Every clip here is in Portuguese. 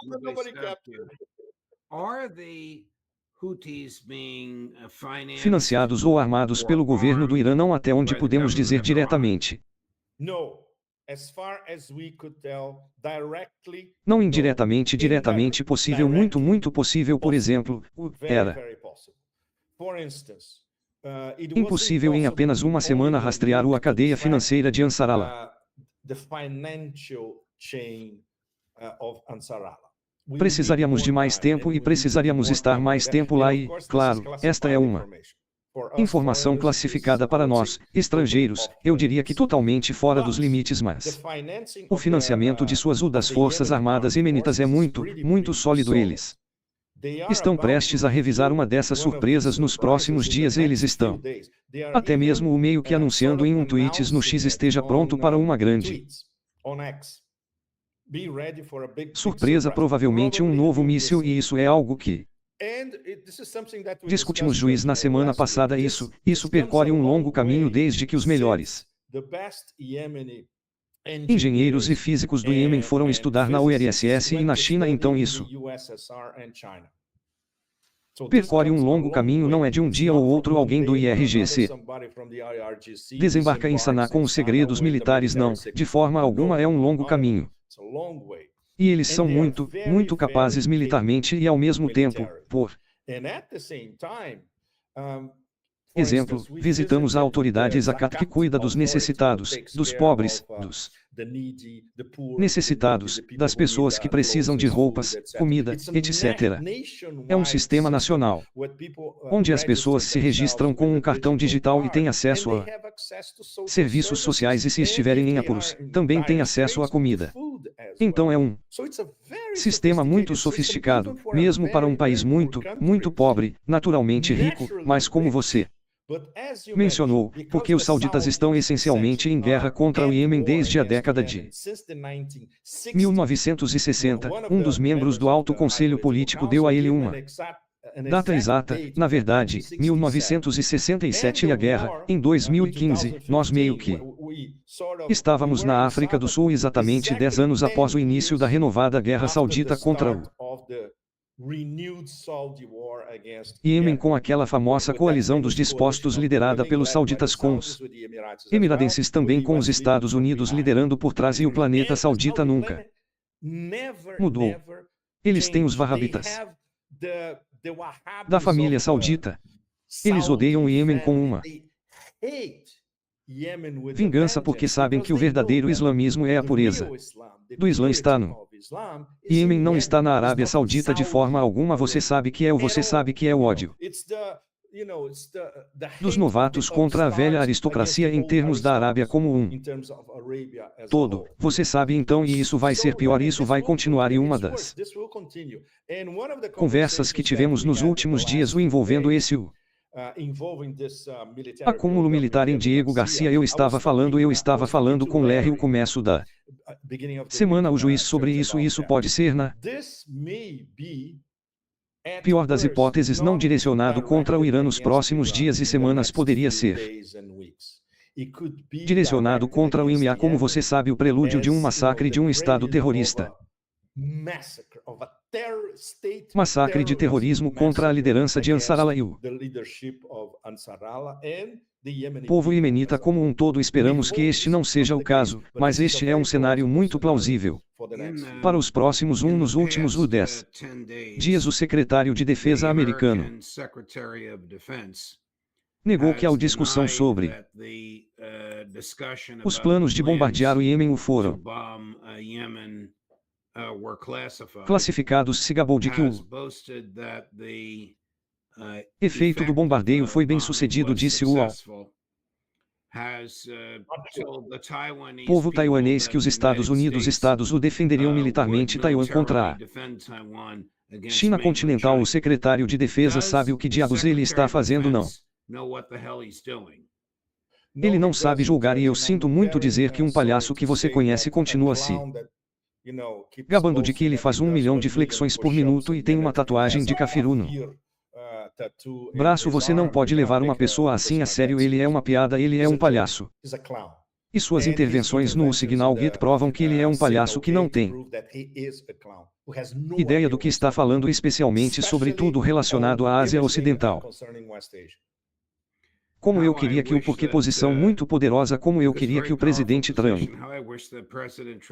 but nobody captured it. Are the Houthis being financed Financiados ou armados or pelo governo do armed Irã, não até onde by the podemos dizer government of Iran? diretamente. No, as far as we could tell, directly, Não no. indiretamente, diretamente possível, muito, Indirectly, muito possível, por exemplo, very, era very possible. For instance, it was impossível em impossible apenas uma in semana only 1 rastrear week a to cadeia track, financeira de Ansarallah. the financial chain of Ansarallah. We Precisaríamos need de more mais time, tempo and e we precisaríamos need more estar time mais for that. tempo And lá of e, course, this is claro, esta é classified uma information. For us informação foreigners, classificada it's para nós, totally, totally estrangeiros, off eu diria que limits. totalmente fora dos But limites, the mas financing o of financiamento de suas das Forças Armadas Iemenitas é muito, muito sólido. Eles estão prestes a revisar uma dessas surpresas nos próximos dias. Eles estão até mesmo o meio que anunciando em um tweets no X esteja pronto para uma grande surpresa, provavelmente um novo míssil, e isso é algo que discutimos, juiz, na semana passada. Isso percorre um longo caminho desde que os melhores engenheiros e físicos do Iêmen foram estudar na URSS e na China. Então isso percorre um longo caminho, não é de um dia ou outro alguém do IRGC desembarca em Sanaa com os segredos militares, não, de forma alguma, é um longo caminho. E eles são muito, muito capazes militarmente e ao mesmo tempo, por exemplo, visitamos a autoridade Zakat que cuida dos necessitados, dos pobres, dos necessitados, das pessoas que precisam de roupas, comida, etc. É um sistema nacional, onde as pessoas se registram com um cartão digital e têm acesso a serviços sociais e, se estiverem em apuros, também têm acesso à comida. Então é um sistema muito sofisticado, mesmo para um país muito, muito pobre, naturalmente rico, mas como você mencionou, porque os sauditas estão essencialmente em guerra contra o Iêmen desde a década de 1960, um dos membros do Alto Conselho Político deu a ele uma data exata, na verdade, 1967, e a guerra, em 2015, nós meio que estávamos na África do Sul exatamente 10 anos após o início da renovada guerra saudita contra o Iêmen, com aquela famosa coalizão dos dispostos liderada pelos sauditas com os emiradenses, também com os Estados Unidos liderando por trás, e o planeta saudita nunca mudou. Eles têm os Wahhabitas da família saudita. Eles odeiam o Iêmen com uma vingança, porque sabem que o verdadeiro islamismo é a pureza do Islã está no Iêmen, não está na Arábia Saudita de forma alguma. Você sabe que é o ódio dos novatos contra a velha aristocracia em termos da Arábia como um todo. Você sabe então, e isso vai ser pior, isso vai continuar. E uma das conversas que tivemos nos últimos dias, o envolvendo esse acúmulo militar em Diego Garcia, eu estava falando com Larry no começo da semana, o juiz, sobre isso. Isso pode ser, na pior das hipóteses, não direcionado contra o Irã nos próximos dias e semanas, poderia ser direcionado contra o IMA, como você sabe, o prelúdio de um massacre de um Estado terrorista. Massacre de terrorismo contra a liderança de Ansarallah e o povo iemenita como um todo. Esperamos que este não seja o caso, mas este é um cenário muito plausível. Para os próximos nos últimos 10 dias, o secretário de Defesa americano negou que a discussão sobre os planos de bombardear o Iêmen o foram classificados. Se gabou de que o efeito do bombardeio foi bem sucedido, disse o povo taiwanês que os Estados Unidos o defenderiam militarmente Taiwan contra a China continental. O secretário de Defesa sabe o que diabos ele está fazendo, não? Ele não sabe julgar, e eu sinto muito dizer que um palhaço que você conhece continua se gabando de que ele faz 1 milhão de flexões por minuto e tem uma tatuagem de kafiru no braço. Você não pode levar uma pessoa assim a sério. Ele é uma piada, ele é um palhaço. E suas intervenções no Signal Gate provam que ele é um palhaço que não tem ideia do que está falando, especialmente sobre tudo relacionado à Ásia Ocidental. Como eu queria que porque posição muito poderosa como eu queria que o presidente Trump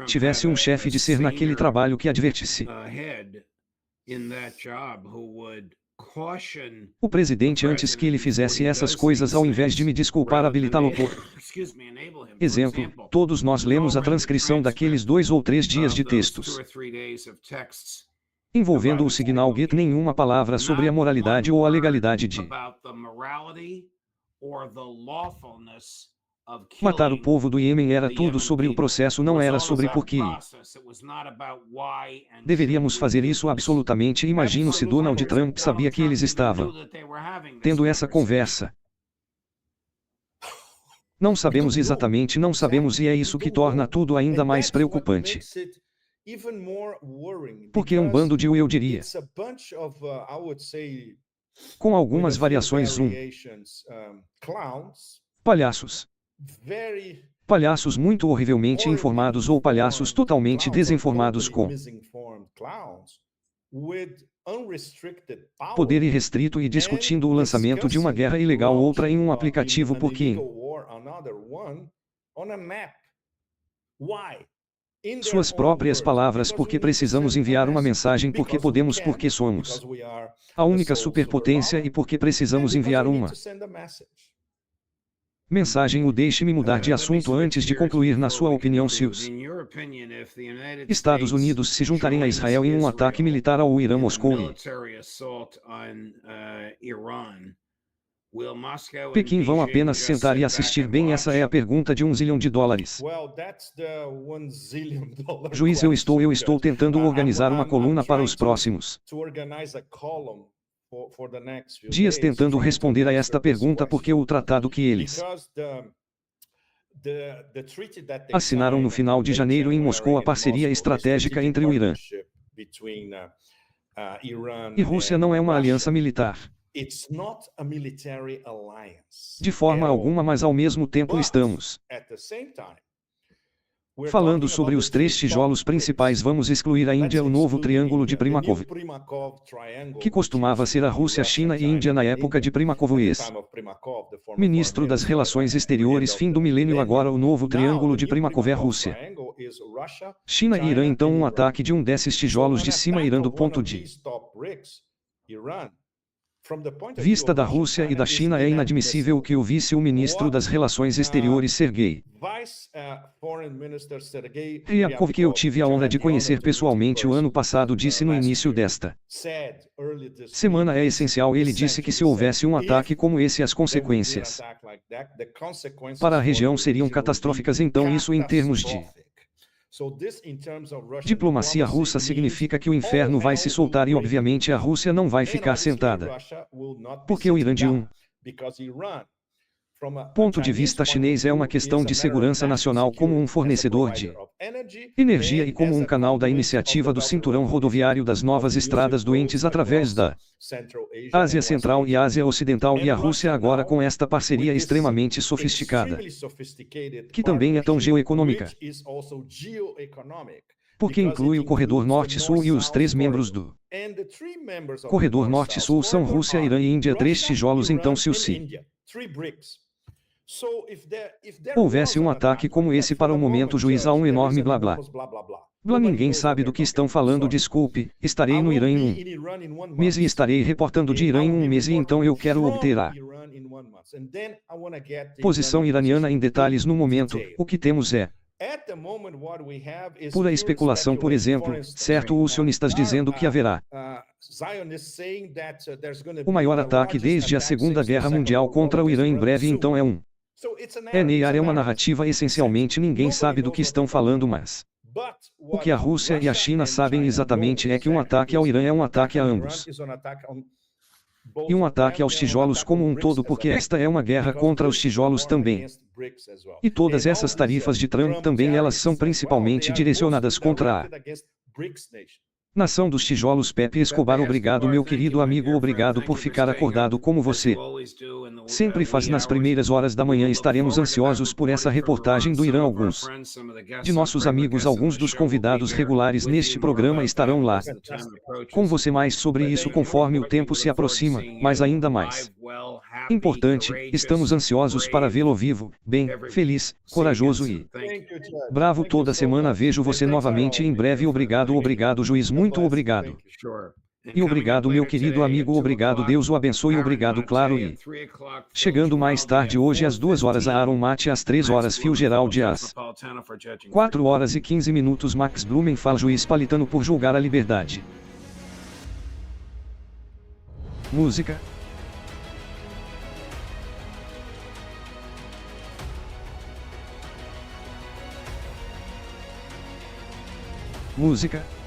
tivesse um chefe de ser naquele trabalho que advertisse o presidente antes que ele fizesse essas coisas ao invés de me desculpar habilitá-lo por exemplo. Todos nós lemos a transcrição daqueles 2 ou 3 dias de textos envolvendo o Signal Gate, nenhuma palavra sobre a moralidade ou a legalidade de matar o povo do Iêmen. Era tudo sobre o processo, não era sobre por que deveríamos fazer isso absolutamente. Imagino se Donald Trump sabia que eles estavam tendo essa conversa. Não sabemos exatamente, não sabemos, e é isso que torna tudo ainda mais preocupante. Porque é um bando de, eu diria, com algumas variações, palhaços. Palhaços muito horrivelmente informados ou palhaços totalmente desinformados com poder irrestrito e discutindo o lançamento de uma guerra ilegal, outra em um aplicativo, porque em suas próprias palavras, porque precisamos enviar uma mensagem, porque podemos, porque somos a única superpotência e porque precisamos enviar uma mensagem. O deixe-me mudar de assunto antes de concluir. Na sua opinião, se os Estados Unidos se juntarem a Israel em um ataque militar ao Irã, Moscou e Pequim vão apenas sentar e assistir? Bem, essa é a pergunta de $1 zilhão. Juiz, eu estou tentando organizar uma coluna para os próximos dias tentando responder a esta pergunta, porque o tratado que eles assinaram no final de janeiro em Moscou, a parceria estratégica entre o Irã e Rússia, não é uma aliança militar de forma alguma, mas ao mesmo tempo estamos falando sobre os 3 tijolos principais. Vamos excluir a Índia, o novo triângulo de Primakov, que costumava ser a Rússia, China e Índia na época de Primakov, ex-ministro das Relações Exteriores, fim do milênio. Agora o novo triângulo de Primakov é a Rússia, China e Irã. Então um ataque de um desses tijolos de cima Irã, do ponto de vista da Rússia e da China, é inadmissível que o vice-ministro das Relações Exteriores, Sergei Ryabkov, que eu tive a honra de conhecer pessoalmente o ano passado, disse no início desta semana, é essencial. Ele disse que se houvesse um ataque como esse, as consequências para a região seriam catastróficas. Então isso, em termos de diplomacia russa, significa que o inferno vai se soltar e obviamente a Rússia não vai ficar sentada, porque o Irã, de um ponto de vista chinês, é uma questão de segurança nacional, como um fornecedor de energia e como um canal da iniciativa do cinturão rodoviário das novas estradas doentes através da Ásia Central e Ásia Ocidental. E a Rússia agora com esta parceria extremamente sofisticada, que também é tão geoeconômica, porque inclui o Corredor Norte-Sul, e os 3 membros do Corredor Norte-Sul são Rússia, Irã e Índia. 3 tijolos. Então se houvesse um ataque como esse, para o momento, juiz, há um enorme blá blá blá, ninguém sabe do que estão falando. Desculpe, estarei no Irã em um mês e estarei reportando de Irã em um mês, e então eu quero obter a posição iraniana em detalhes. No momento, o que temos é pura especulação. Por exemplo, certo, os sionistas dizendo que haverá o maior ataque desde a Segunda Guerra Mundial contra o Irã em breve. Então é uma narrativa. Essencialmente ninguém sabe do que estão falando, mas o que a Rússia e a China sabem exatamente é que um ataque ao Irã é um ataque a ambos, e um ataque aos tijolos como um todo, porque esta é uma guerra contra os tijolos também. E todas essas tarifas de Trump também, elas são principalmente direcionadas contra a Nação dos Tijolos, Pepe Escobar, obrigado meu querido amigo, obrigado por ficar acordado como você sempre faz nas primeiras horas da manhã. Estaremos ansiosos por essa reportagem do Irã. Alguns de nossos amigos, alguns dos convidados regulares neste programa estarão lá com você. Mais sobre isso conforme o tempo se aproxima, mas ainda mais importante, estamos ansiosos para vê-lo vivo, bem, feliz, corajoso e bravo toda semana. Vejo você novamente em breve. Obrigado, obrigado juiz, muito obrigado. E obrigado meu querido amigo, obrigado, Deus o abençoe, obrigado, claro. E chegando mais tarde hoje às 2 horas a Aaron Mate, às 3 horas Fio Geraldi, às 4 horas e 15 minutos Max Blumenfeld, juiz paulistano, por julgar a liberdade. Música. Música.